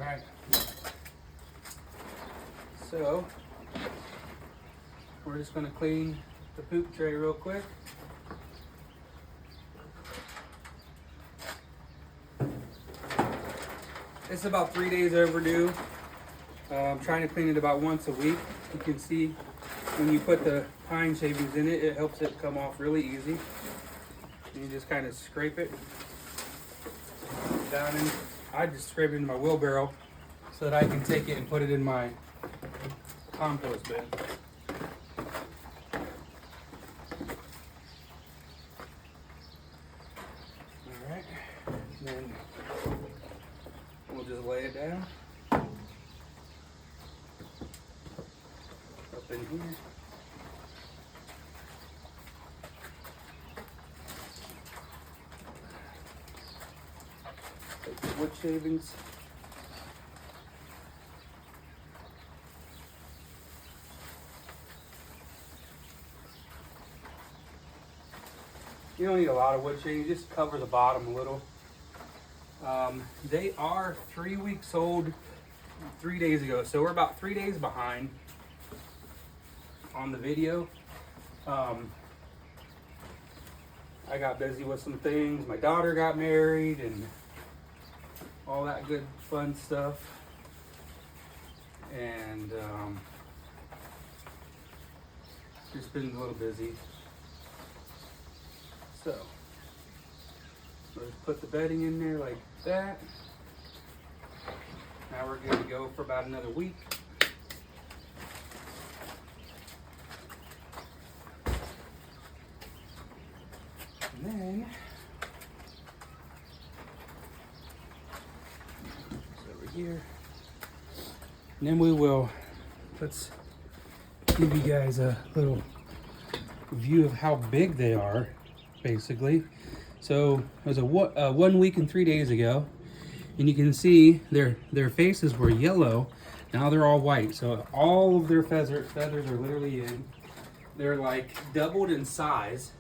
right. So we're just gonna clean the poop tray real quick. It's about 3 days overdue. I'm trying to clean it about once a week. You can see when you put the pine shavings in it, it helps it come off really easy. And you just kind of scrape it down in. I just scrape it in my wheelbarrow so that I can take it and put it in my compost bin. All right, and then we'll just lay it down up in here. Take the wood shavings. You don't need a lot of wood shavings, just cover the bottom a little. They are 3 weeks old 3 days ago, so we're about 3 days behind on the video. I got busy with some things. My daughter got married and all that good fun stuff. And just been a little busy. So, we'll just put the bedding in there like that. Now we're good to go for about another week. And then, it's over here. And then we will, let's give you guys a little view of how big they are, basically. So it was a 1 week and 3 days ago, and you can see their faces were yellow. Now they're all white. So all of their feathers are literally in. They're like doubled in size.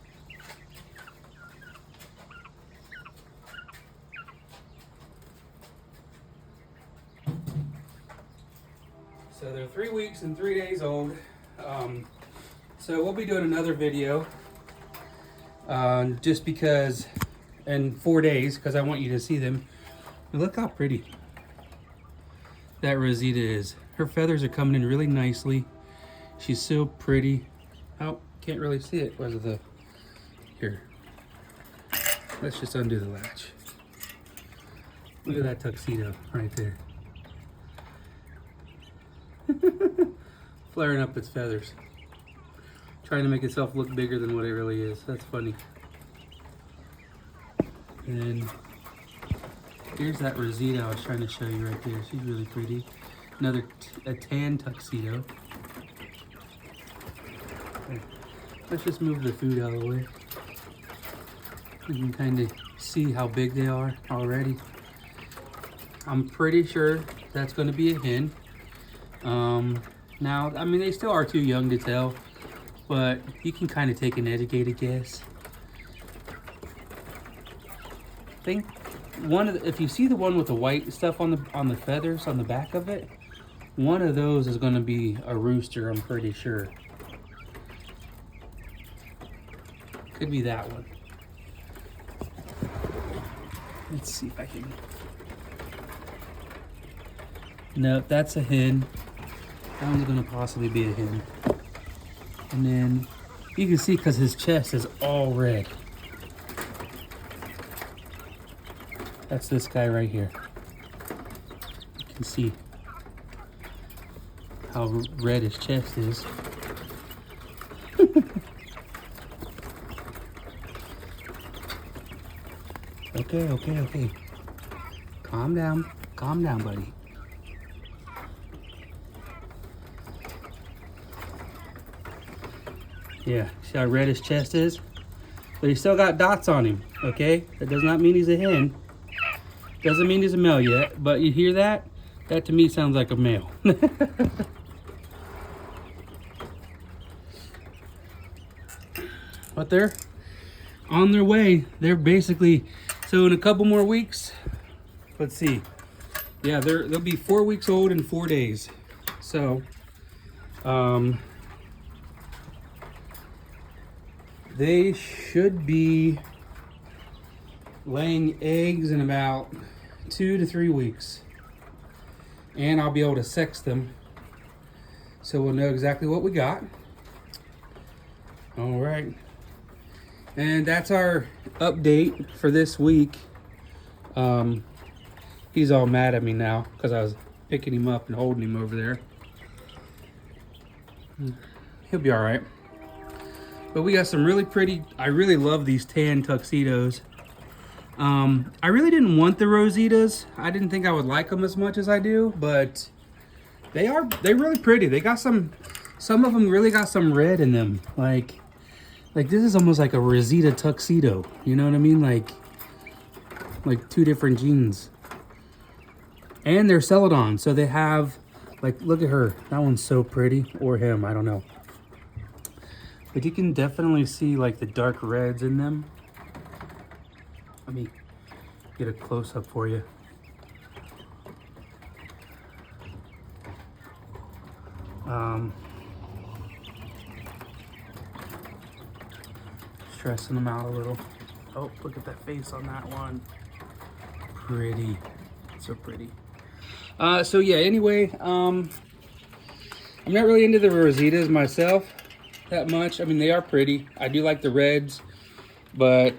So they're 3 weeks and 3 days old. So we'll be doing another video just because, in 4 days, because I want you to see them. And look how pretty that Rosita is. Her feathers are coming in really nicely. She's so pretty. Oh, can't really see it. Where's the, here. Let's just undo the latch. Look at that tuxedo right there. Flaring up its feathers. Trying to make itself look bigger than what it really is. That's funny. And then here's that Rosita I was trying to show you right there. She's really pretty. Another a tan tuxedo. Okay. Let's just move the food out of the way. You can kind of see how big they are already. I'm pretty sure that's going to be a hen. Now, I mean, they still are too young to tell, but you can kind of take an educated guess. I think if you see the one with the white stuff on the feathers on the back of it, one of those is going to be a rooster, I'm pretty sure. Could be that one. Let's see if I can. No, that's a hen. That one's gonna possibly be a hen. And then you can see because his chest is all red. That's this guy right here. You can see how red his chest is. Okay. Calm down, buddy. Yeah, see how red his chest is? But he still got dots on him, okay? That does not mean he's a hen. Doesn't mean he's a male yet, but you hear that? That to me sounds like a male. But they're on their way. They're basically, so in a couple more weeks, let's see. Yeah, they'll be 4 weeks old in 4 days. So, they should be laying eggs in about 2 to 3 weeks. And I'll be able to sex them, so we'll know exactly what we got. All right. And that's our update for this week. He's all mad at me now because I was picking him up and holding him over there. He'll be all right. But we got some really pretty, I really love these tan tuxedos. I really didn't want the Rositas. I didn't think I would like them as much as I do, but they're really pretty. They got some of them really got some red in them. Like this is almost like a Rosita tuxedo. You know what I mean? Like 2 different jeans. And they're Celadon, so they have, like, look at her. That one's so pretty, or him, I don't know. But you can definitely see like the dark reds in them. Let me get a close-up for you. Stressing them out a little. Oh, look at that face on that one. Pretty. So pretty. So yeah, anyway, I'm not really into the Rositas myself that much. I mean, they are pretty. I do like the reds, but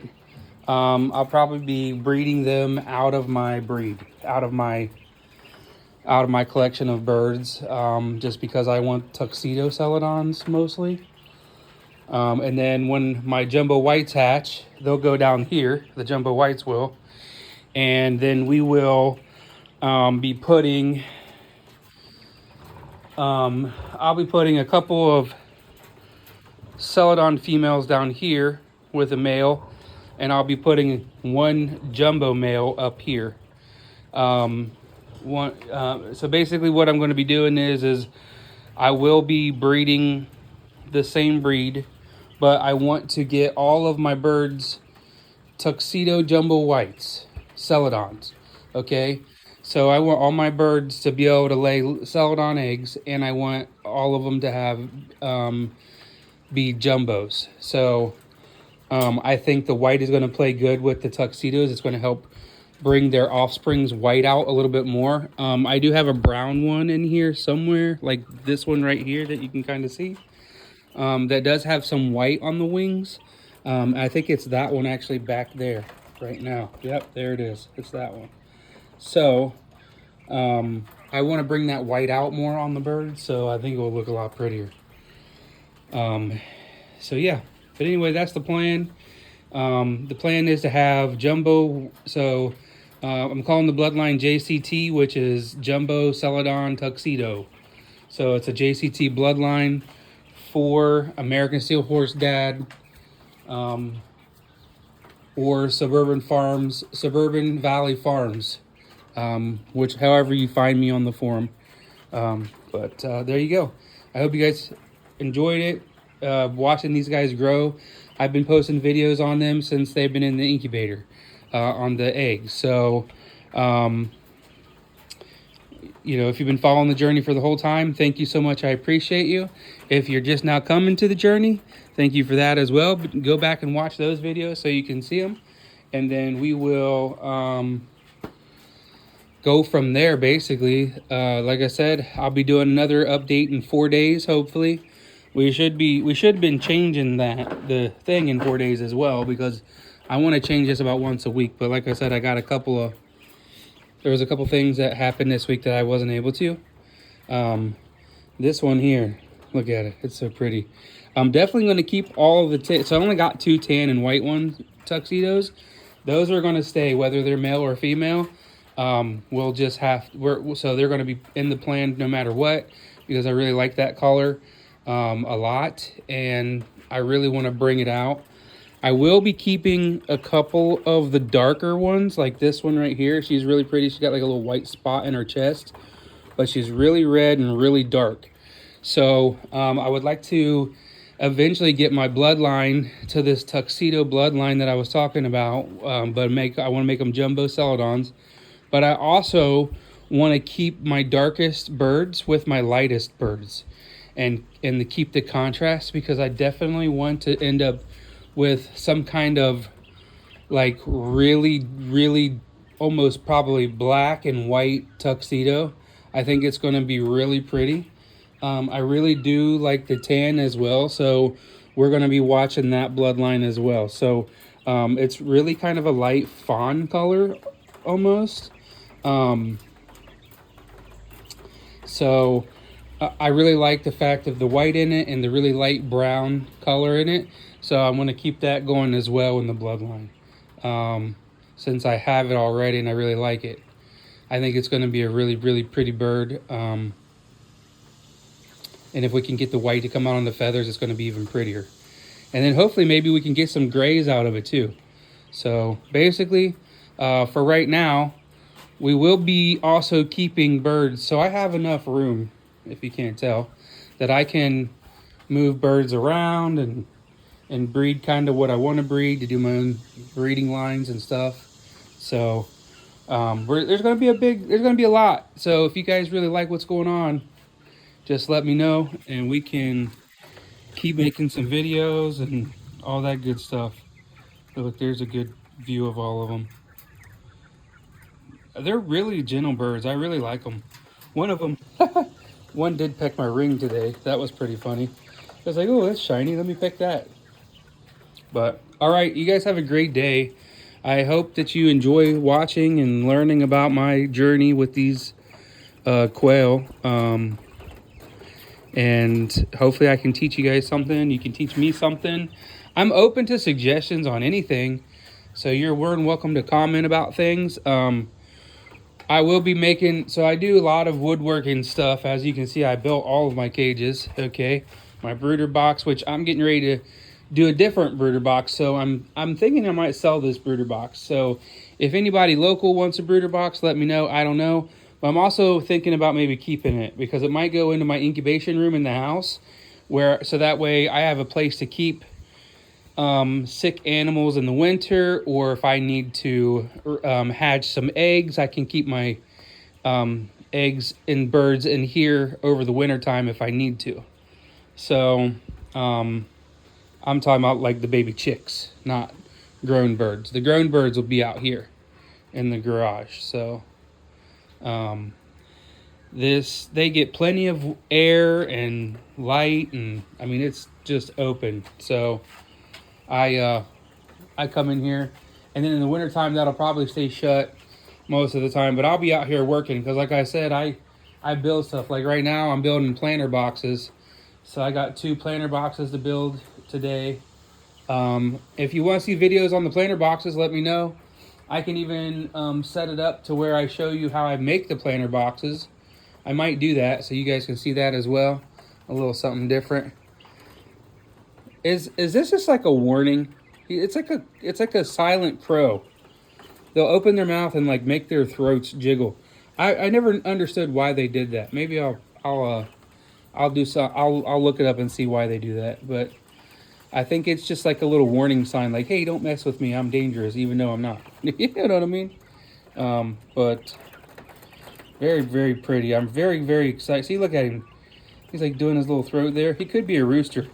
I'll probably be breeding them out of my collection of birds, just because I want tuxedo Celadons mostly. And then when my jumbo whites hatch, they'll go down here. The jumbo whites will, and then we will be putting. I'll be putting a couple of Celadon females down here with a male, and I'll be putting one jumbo male up here. So basically what I'm going to be doing is I will be breeding the same breed, but I want to get all of my birds tuxedo jumbo whites, Celadons, okay? So I want all my birds to be able to lay Celadon eggs, and I want all of them to have be jumbos. So I think the white is going to play good with the tuxedos. It's going to help bring their offspring's white out a little bit more. I do have a brown one in here somewhere, like this one right here that you can kind of see, that does have some white on the wings. I think it's that one actually back there right now. Yep, there it is. It's that one. So I want to bring that white out more on the bird, so I think it will look a lot prettier. So yeah, but anyway, that's the plan. The plan is to have jumbo, so I'm calling the bloodline JCT, which is Jumbo Celadon Tuxedo. So it's a JCT bloodline for American Steel Horse Dad, or Suburban Valley Farms, which however you find me on the forum. But there you go. I hope you guys enjoyed it, watching these guys grow. I've been posting videos on them since they've been in the incubator, on the eggs. So, you know, if you've been following the journey for the whole time, thank you so much. I appreciate you. If you're just now coming to the journey, thank you for that as well. But go back and watch those videos so you can see them. And then we will go from there, basically. Like I said, I'll be doing another update in 4 days, hopefully. We should have been changing the thing in 4 days as well, because I want to change this about once a week. But like I said, I got there was a couple things that happened this week that I wasn't able to. This one here, look at it. It's so pretty. I'm definitely going to keep all of the so I only got 2 tan and white tuxedos. Those are going to stay, whether they're male or female. We'll just so they're going to be in the plan no matter what, because I really like that color a lot, and I really want to bring it out. I will be keeping a couple of the darker ones, like this one right here. She's really pretty. She's got like a little white spot in her chest, but she's really red and really dark. So I would like to eventually get my bloodline to this tuxedo bloodline that I was talking about, but I want to make them jumbo Celadons. But I also want to keep my darkest birds with my lightest birds, and to keep the contrast, because I definitely want to end up with some kind of like really almost probably black and white tuxedo. I think it's going to be really pretty. I really do like the tan as well, so we're going to be watching that bloodline as well. So it's really kind of a light fawn color almost. So I really like the fact of the white in it and the really light brown color in it. So I'm going to keep that going as well in the bloodline. Since I have it already and I really like it. I think it's going to be a really pretty bird. And if we can get the white to come out on the feathers, it's going to be even prettier. And then hopefully maybe we can get some grays out of it too. So basically, for right now, we will be also keeping birds. So I have enough room, if you can't tell, that I can move birds around and breed kind of what I want to breed, to do my own breeding lines and stuff. So there's going to be a lot. So if you guys really like what's going on, just let me know and we can keep making some videos and all that good stuff. Look, there's a good view of all of them. They're really gentle birds. I really like them. One of them, one did peck my ring today. That was pretty funny. I was like, oh, that's shiny. Let me pick that. But all right, you guys have a great day. I hope that you enjoy watching and learning about my journey with these quail. And hopefully I can teach you guys something. You can teach me something. I'm open to suggestions on anything. So you're more than welcome to comment about things. I will be making, so I do a lot of woodworking stuff. As you can see, I built all of my cages, okay? My brooder box, which I'm getting ready to do a different brooder box. So I'm thinking I might sell this brooder box. So if anybody local wants a brooder box, let me know. I don't know. But I'm also thinking about maybe keeping it, because it might go into my incubation room in the house, so that way I have a place to keep sick animals in the winter, or if I need to hatch some eggs, I can keep my eggs and birds in here over the winter time if I need to. So I'm talking about like the baby chicks, not grown birds. The grown birds will be out here in the garage. So they get plenty of air and light, and I mean it's just open. So I come in here, and then in the wintertime that'll probably stay shut most of the time, but I'll be out here working, because like I said, I build stuff. Like right now I'm building planter boxes, so I got 2 planter boxes to build today. If you want to see videos on the planter boxes, let me know. I can even set it up to where I show you how I make the planter boxes. I might do that so you guys can see that as well. A little something different. Is this just like a warning? It's like a silent crow. They'll open their mouth and like make their throats jiggle. I never understood why they did that. Maybe I'll look it up and see why they do that. But I think it's just like a little warning sign, like, hey, don't mess with me, I'm dangerous, even though I'm not. You know what I mean? But very pretty. I'm very excited. See, look at him. He's like doing his little throat there. He could be a rooster.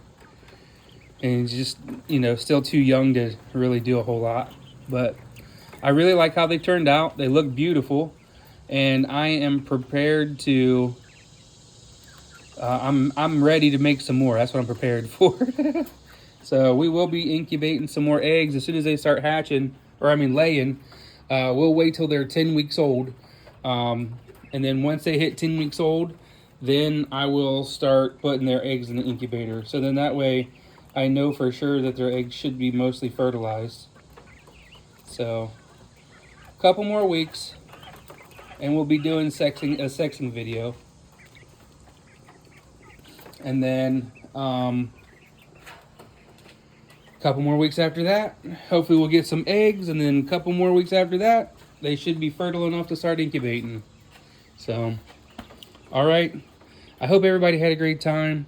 And he's just, still too young to really do a whole lot. But I really like how they turned out. They look beautiful. And I am prepared to, I'm ready to make some more. That's what I'm prepared for. So we will be incubating some more eggs as soon as they start hatching, laying. We'll wait till they're 10 weeks old. And then once they hit 10 weeks old, then I will start putting their eggs in the incubator. So then that way I know for sure that their eggs should be mostly fertilized. So a couple more weeks and we'll be doing a sexing video. And then couple more weeks after that, hopefully we'll get some eggs, and then a couple more weeks after that, they should be fertile enough to start incubating. So, all right. I hope everybody had a great time.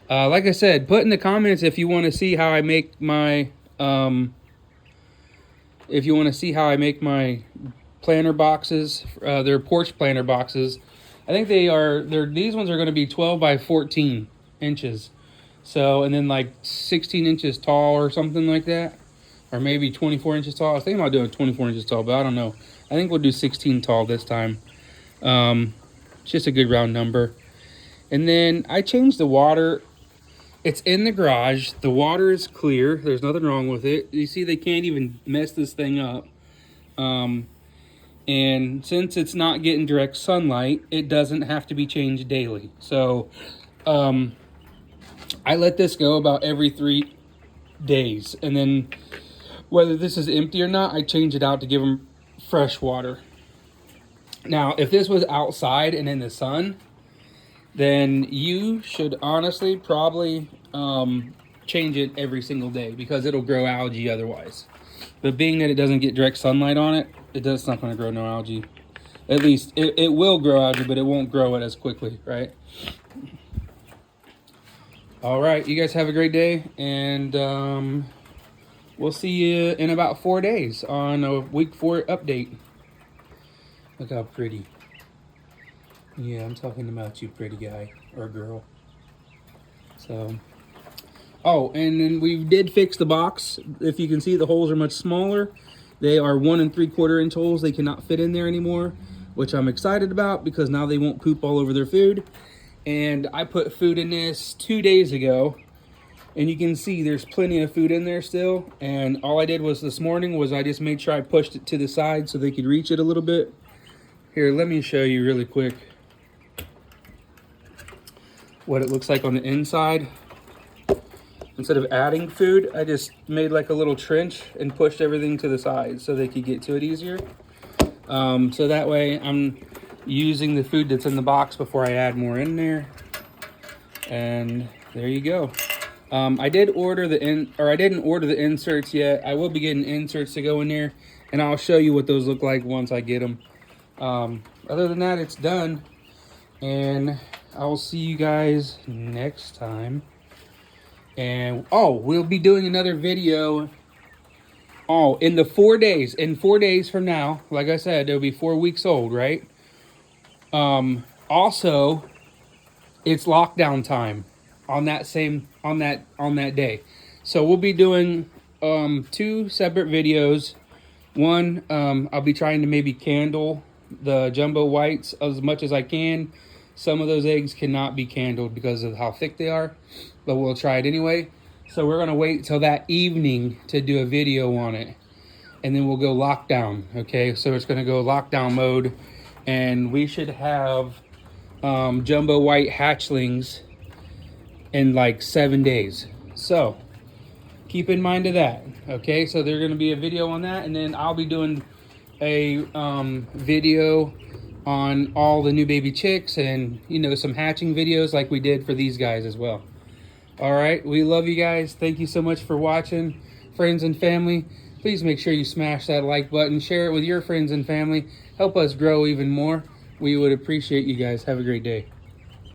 Like I said, put in the comments if you want to see how I make my planter boxes. They're porch planter boxes. I think these ones are going to be 12 by 14 inches. So, and then like 16 inches tall or something like that. Or maybe 24 inches tall. I was thinking about doing 24 inches tall, but I don't know. I think we'll do 16 tall this time. It's just a good round number. And then I changed the water. It's in the garage. The water is clear. There's nothing wrong with it. You see, they can't even mess this thing up. And since it's not getting direct sunlight, it doesn't have to be changed daily. So I let this go about every 3 days. And then whether this is empty or not, I change it out to give them fresh water. Now, if this was outside and in the sun, then you should honestly probably change it every single day because it'll grow algae otherwise. But being that it doesn't get direct sunlight on it, it's not going to grow no algae. At least it will grow algae, but it won't grow it as quickly, right? All right, you guys have a great day, and we'll see you in about 4 days on a week 4 update. Look how pretty. Yeah, I'm talking about you, pretty guy or girl. So, oh, and then we did fix the box. If you can see, the holes are much smaller. They are 1 3/4 inch holes. They cannot fit in there anymore, which I'm excited about because now they won't poop all over their food. And I put food in this 2 days ago, and you can see there's plenty of food in there still. And all I did was this morning was I just made sure I pushed it to the side so they could reach it a little bit. Here, let me show you really quick what it looks like on the inside. Instead of adding food, I just made like a little trench and pushed everything to the side so they could get to it easier. So that way I'm using the food that's in the box before I add more in there. And there you go. I didn't order the inserts yet. I will be getting inserts to go in there, and I'll show you what those look like once I get them. Other than that, it's done, and I'll see you guys next time. And we'll be doing another video in 4 days. In 4 days from now, like I said, it'll be 4 weeks old, right? Also, it's lockdown time on that day. So we'll be doing 2 separate videos. One, I'll be trying to maybe candle the jumbo whites as much as I can. Some of those eggs cannot be candled because of how thick they are, but we'll try it anyway. So we're gonna wait till that evening to do a video on it, and then we'll go lockdown. Okay, so it's gonna go lockdown mode, and we should have jumbo white hatchlings in like 7 days. So keep in mind of that. Okay, so there's gonna be a video on that, and then I'll be doing a video on all the new baby chicks and, you know, some hatching videos like we did for these guys as well. All right, we love you guys. Thank you so much for watching. Friends and family, please make sure you smash that like button, share it with your friends and family, help us grow even more. We would appreciate you guys. Have a great day.